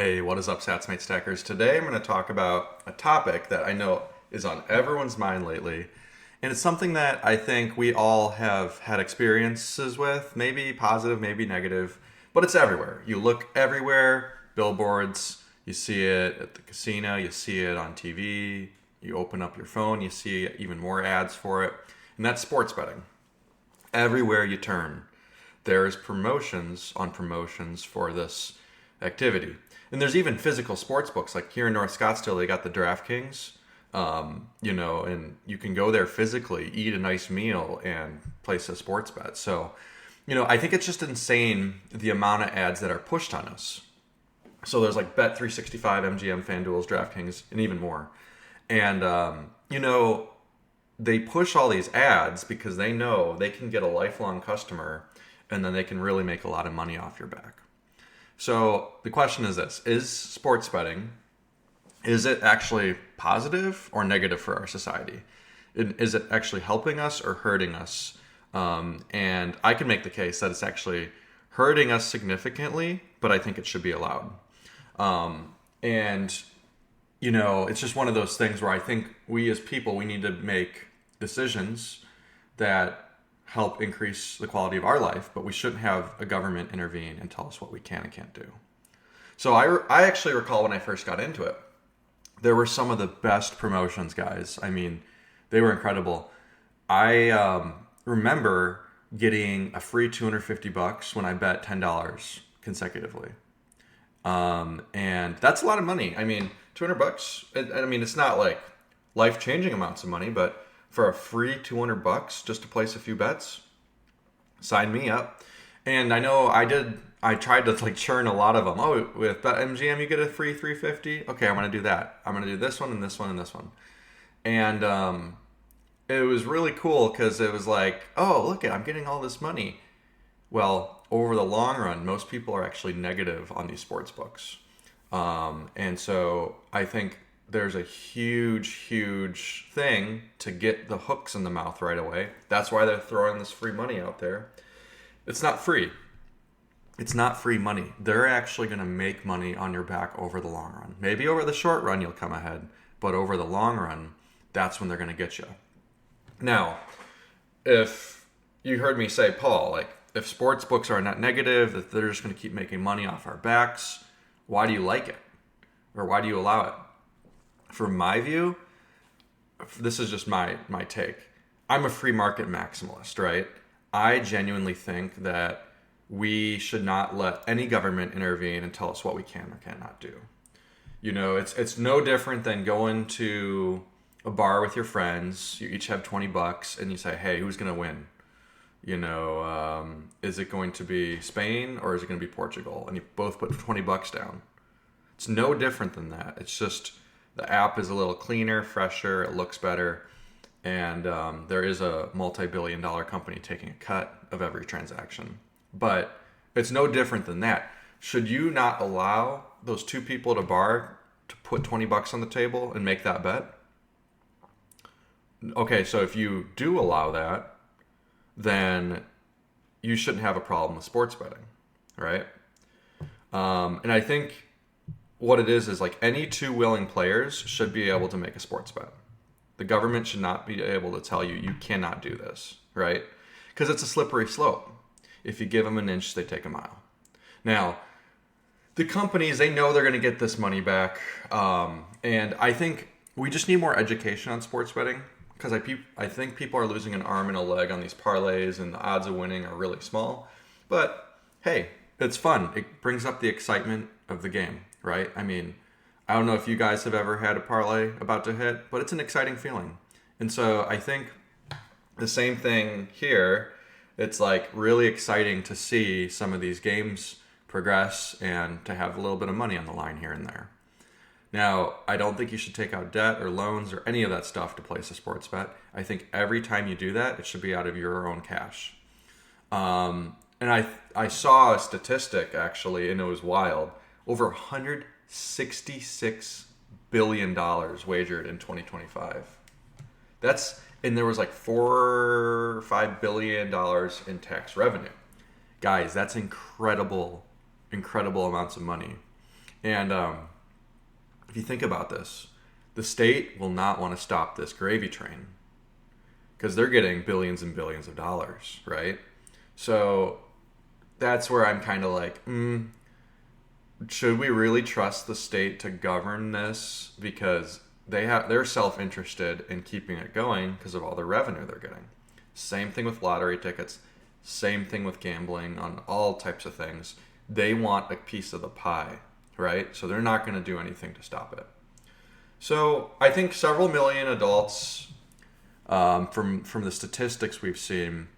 Hey, what is up, Satsmate Stackers? Today I'm going to talk about a topic that I know is on everyone's mind lately. And it's something that I think we all have had experiences with, maybe positive, maybe negative, but it's everywhere. You look everywhere, billboards, you see it at the casino, you see it on TV, you open up your phone, you see even more ads for it. And that's sports betting. Everywhere you turn, there's promotions on promotions for this activity. And there's even physical sports books. Like here in North Scottsdale, they got the DraftKings, and you can go there physically, eat a nice meal, and place a sports bet. So, I think it's just insane the amount of ads that are pushed on us. So there's like Bet365, MGM, FanDuel's, DraftKings, and even more. And, they push all these ads because they know they can get a lifelong customer and then they can really make a lot of money off your back. So the question is this: is sports betting, is it actually positive or negative for our society? Is it actually helping us or hurting us? And I can make the case that it's actually hurting us significantly, but I think it should be allowed. It's just one of those things where I think we as people, we need to make decisions that help increase the quality of our life, but we shouldn't have a government intervene and tell us what we can and can't do. So I actually recall when I first got into it, there were some of the best promotions, guys. I mean, they were incredible. I remember getting a free $250 when I bet $10 consecutively. And that's a lot of money. I mean, $200, I mean, it's not like life-changing amounts of money, but for a free $200 just to place a few bets, sign me up. And I know I tried to churn a lot of them. Oh, with BetMGM you get a free $350. Okay, I'm going to do that. I'm going to do this one and this one and this one. And it was really cool because it was like, oh, look I'm getting all this money. Well, over the long run, most people are actually negative on these sports books. And so I think there's a huge thing to get the hooks in the mouth right away. That's why they're throwing this free money out there. It's not free. It's not free money. They're actually going to make money on your back over the long run. Maybe over the short run you'll come ahead, but over the long run, that's when they're going to get you. Now, if you heard me say, Paul, if sports books are not negative, that they're just going to keep making money off our backs, why do you like it? Or why do you allow it? From my view, this is just my take. I'm a free market maximalist, right? I genuinely think that we should not let any government intervene and tell us what we can or cannot do. It's no different than going to a bar with your friends. You each have $20 and you say, hey, who's going to win? Is it going to be Spain or is it going to be Portugal? And you both put $20 down. It's no different than that. It's just the app is a little cleaner, fresher, it looks better, and there is a multi-billion-dollar company taking a cut of every transaction. But it's no different than that. Should you not allow those two people at a bar to put $20 on the table and make that bet? Okay, so if you do allow that, then you shouldn't have a problem with sports betting, right? And I think what it is like any two willing players should be able to make a sports bet. The government should not be able to tell you, you cannot do this, right? Because it's a slippery slope. If you give them an inch, they take a mile. Now, the companies, they know they're going to get this money back. And I think we just need more education on sports betting because I think people are losing an arm and a leg on these parlays and the odds of winning are really small. But hey, it's fun. It brings up the excitement of the game. Right? I mean, I don't know if you guys have ever had a parlay about to hit, but it's an exciting feeling. And so I think the same thing here. It's really exciting to see some of these games progress and to have a little bit of money on the line here and there. Now, I don't think you should take out debt or loans or any of that stuff to place a sports bet. I think every time you do that, it should be out of your own cash. And I saw a statistic actually, and it was wild. Over $166 billion wagered in 2025. And there was $4 or $5 billion in tax revenue. Guys, that's incredible amounts of money. And if you think about this, the state will not want to stop this gravy train because they're getting billions and billions of dollars, right? So that's where I'm kind of like, should we really trust the state to govern this? Because they're self-interested in keeping it going because of all the revenue they're getting. Same thing with lottery tickets. Same thing with gambling on all types of things. They want a piece of the pie, right? So they're not going to do anything to stop it. So I think several million adults, from the statistics we've seen,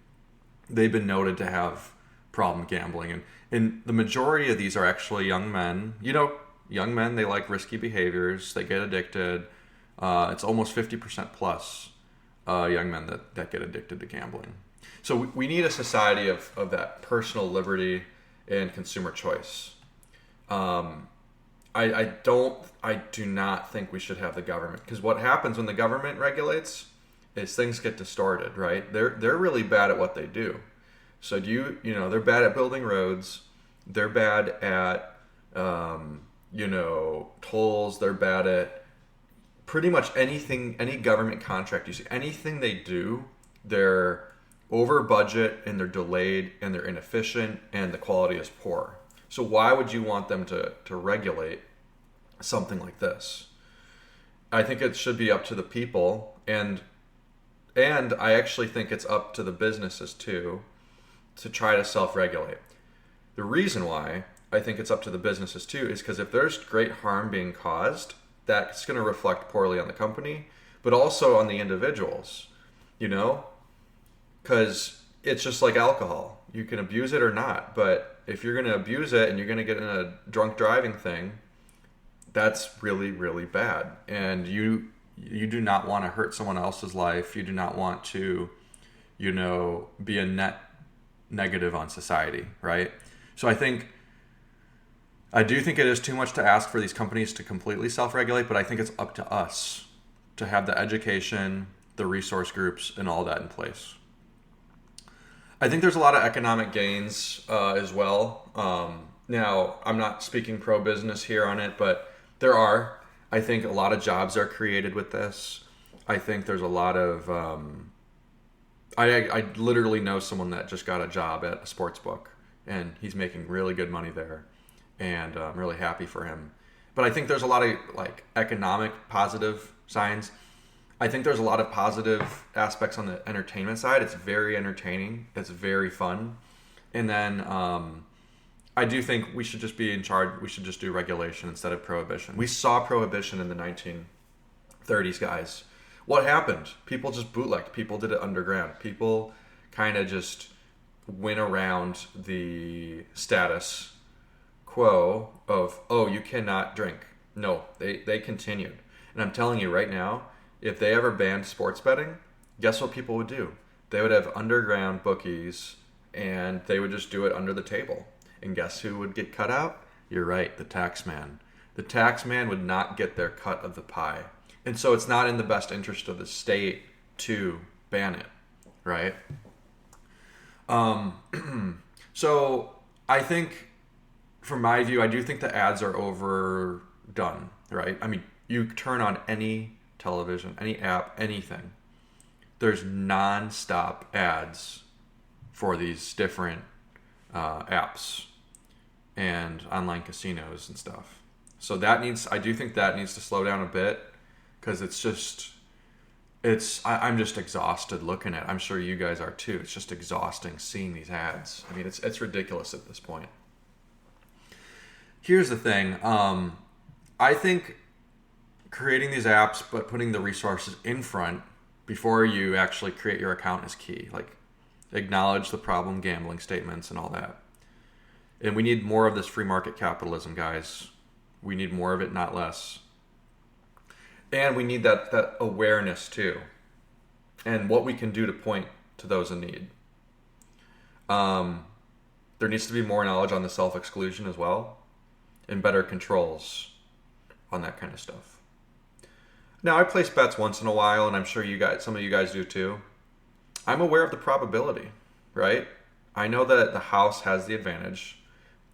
they've been noted to have problem gambling, and the majority of these are actually young men. Young men, they like risky behaviors, they get addicted. It's almost 50% plus young men that get addicted to gambling. So we need a society of that personal liberty and consumer choice. I do not think we should have the government, because what happens when the government regulates is things get distorted, right? They're really bad at what they do. So they're bad at building roads. They're bad at, tolls. They're bad at pretty much anything, any government contract you see. Anything they do, they're over budget and they're delayed and they're inefficient and the quality is poor. So why would you want them to regulate something like this? I think it should be up to the people, and I actually think it's up to the businesses too to try to self-regulate. The reason why I think it's up to the businesses too is because if there's great harm being caused, that's going to reflect poorly on the company, but also on the individuals, because it's just like alcohol. You can abuse it or not, but if you're going to abuse it and you're going to get in a drunk driving thing, that's really, really bad. And you do not want to hurt someone else's life. You do not want to, be a net negative on society, right? So I do think it is too much to ask for these companies to completely self-regulate, but I think it's up to us to have the education, the resource groups, and all that in place. I think there's a lot of economic gains as well. Now, I'm not speaking pro-business here on it, but there are. I think a lot of jobs are created with this. I think there's a lot of... I literally know someone that just got a job at a sports book, and he's making really good money there, and I'm really happy for him. But I think there's a lot of economic positive signs. I think there's a lot of positive aspects on the entertainment side. It's very entertaining. It's very fun. And then I do think we should just be in charge. We should just do regulation instead of prohibition. We saw prohibition in the 1930s, guys. What happened? People just bootlegged. People did it underground. People kind of just went around the status quo of, you cannot drink. No, they continued. And I'm telling you right now, if they ever banned sports betting, guess what people would do? They would have underground bookies, and they would just do it under the table. And guess who would get cut out? You're right, the tax man. The tax man would not get their cut of the pie. And so it's not in the best interest of the state to ban it, right? So I think, from my view, I do think the ads are overdone, right? I mean, you turn on any television, any app, anything, there's non-stop ads for these different apps and online casinos and stuff. So I do think that needs to slow down a bit, because I'm just exhausted looking at it. I'm sure you guys are too. It's just exhausting seeing these ads. I mean, it's ridiculous at this point. Here's the thing. I think creating these apps, but putting the resources in front before you actually create your account is key. Acknowledge the problem gambling statements and all that. And we need more of this free market capitalism, guys. We need more of it, not less. And we need that awareness too, and what we can do to point to those in need. There needs to be more knowledge on the self-exclusion as well, and better controls on that kind of stuff. Now, I place bets once in a while, and I'm sure some of you guys do too. I'm aware of the probability, right? I know that the house has the advantage,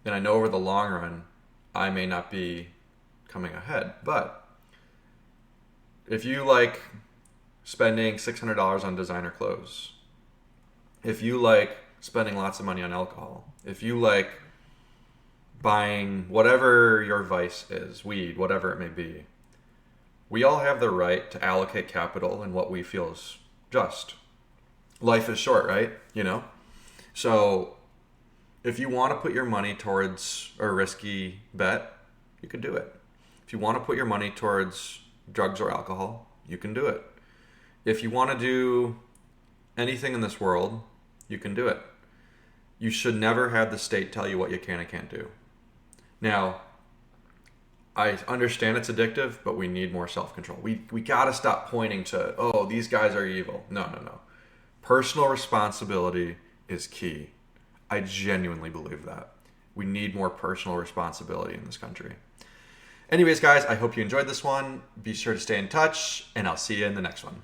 and I know over the long run, I may not be coming ahead. But if you like spending $600 on designer clothes, if you like spending lots of money on alcohol, if you like buying whatever your vice is, weed, whatever it may be, we all have the right to allocate capital in what we feel is just. Life is short, right? You know? So if you want to put your money towards a risky bet, you can do it. If you want to put your money towards drugs or alcohol, you can do it. If you want to do anything in this world, you can do it. You should never have the state tell you what you can and can't do. Now, I understand it's addictive, but we need more self-control. We got to stop pointing to, oh, these guys are evil. No. Personal responsibility is key. I genuinely believe that. We need more personal responsibility in this country. Anyways, guys, I hope you enjoyed this one. Be sure to stay in touch, and I'll see you in the next one.